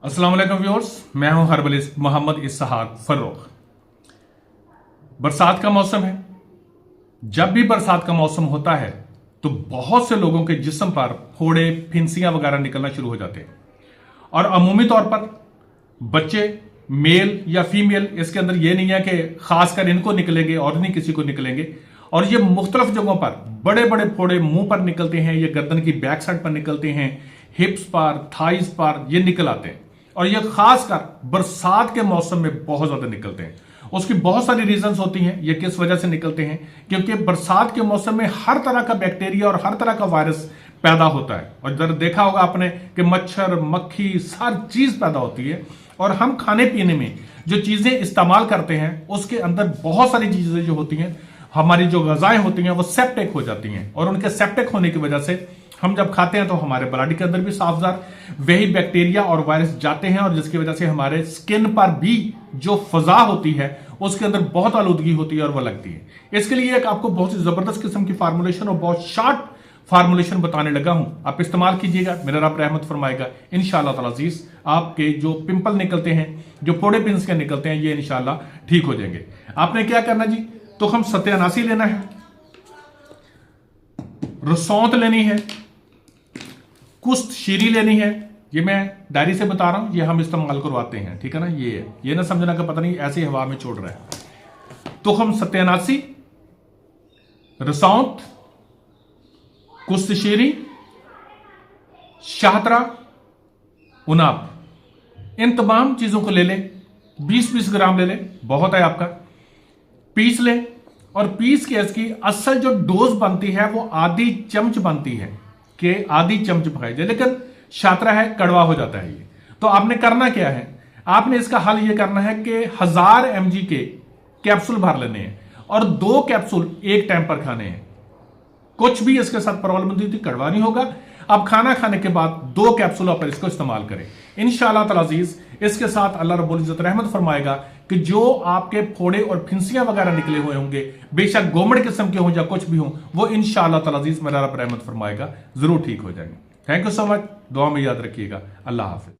अस्सलाम वालेकुम व्यूअर्स, मैं हूं हर्बलिस्ट मोहम्मद इसहाक फर्रुख। बरसात का मौसम है। जब भी बरसात का मौसम होता है तो बहुत से लोगों के जिस्म पर फोड़े, फिंसियां वगैरह निकलना शुरू हो जाते हैं। और अमूमी तौर पर बच्चे, मेल या फीमेल, इसके अंदर यह नहीं है कि खासकर इनको निकलेंगे और नहीं किसी को निकलेंगे। और ये मुख्तलिफ जगहों पर बड़े बड़े फोड़े मुंह पर निकलते हैं, ये गर्दन की बैक साइड पर निकलते हैं, हिप्स पर, थाइस पर ये निकल आते हैं। और ये खासकर बरसात के मौसम में बहुत ज्यादा निकलते हैं। उसकी बहुत सारी रीजंस होती हैं ये किस वजह से निकलते हैं, क्योंकि बरसात के मौसम में हर तरह का बैक्टीरिया और हर तरह का वायरस पैदा होता है। और जरा देखा होगा आपने कि मच्छर, मक्खी, हर चीज पैदा होती है। और हम खाने पीने में जो चीजें इस्तेमाल करते हैं उसके अंदर बहुत सारी चीजें जो होती हैं, हमारी जो ग़िज़ाएं होती हैं वो सेप्टिक हो जाती हैं। और उनके सेप्टिक होने की वजह से हम जब खाते हैं तो हमारे बॉडी के अंदर भी साफजार वही बैक्टीरिया और वायरस जाते हैं, और जिसकी वजह से हमारे स्किन पर भी जो फजा होती है उसके अंदर बहुत आलूदगी होती है और वो लगती है। इसके लिए एक आपको बहुत ही जबरदस्त किस्म की फार्मूलेशन और बहुत शार्ट फार्मूलेशन बताने लगा हूं, आप इस्तेमाल कीजिएगा, मेरा रब रहमत फरमाएगा इंशाअल्लाह ताला अज़ीज़। आपके जो पिंपल निकलते हैं, जो फोड़े पिंस के निकलते हैं, ये इंशाअल्लाह ठीक हो जाएंगे। आपने क्या करना जी, तो हम सत्यानाशी लेना है, रसौंत लेनी है, कुश्त शीरी लेनी है। ये मैं डायरी से बता रहा हूं, ये हम इस्तेमाल करवाते हैं, ठीक है ना। ये ना समझना कि पता नहीं ऐसे हवा में छोड़ रहा है। तो हम सत्यानाशी, रसौंत, कुश्त शीरी, शाहतरा, उनाब, इन तमाम चीजों को ले लें। 20-20 ग्राम ले लें, बहुत है आपका। पीस लें, और पीस के इसकी असल जो डोज बनती है वो आधी चम्मच बनती है कि आधी चम्मच खाई जाए, लेकिन शात्रा है, कड़वा हो जाता है ये। तो आपने करना क्या है, आपने इसका हल ये करना है कि 1000 mg के कैप्सूल भर लेने हैं और 2 कैप्सूल एक टाइम पर खाने हैं। कुछ भी इसके साथ प्रॉब्लम नहीं थी, कड़वा नहीं होगा। अब खाना खाने के बाद 2 कैप्सूल पर इसको इस्तेमाल करें इंशाअल्लाह ताला अज़ीज़। इसके साथ अल्लाह रब्बुल इज्जत रहमत फरमाएगा कि जो आपके फोड़े और फिंसियां वगैरह निकले हुए होंगे, बेशक गोमड़ किस्म के हों या कुछ भी हों, वो इंशाअल्लाह ताला अज़ीज़ मेरा रब रहमत फरमाएगा, जरूर ठीक हो जाएंगे। थैंक यू सो मच, दुआ में याद रखिएगा। अल्लाह हाफिज।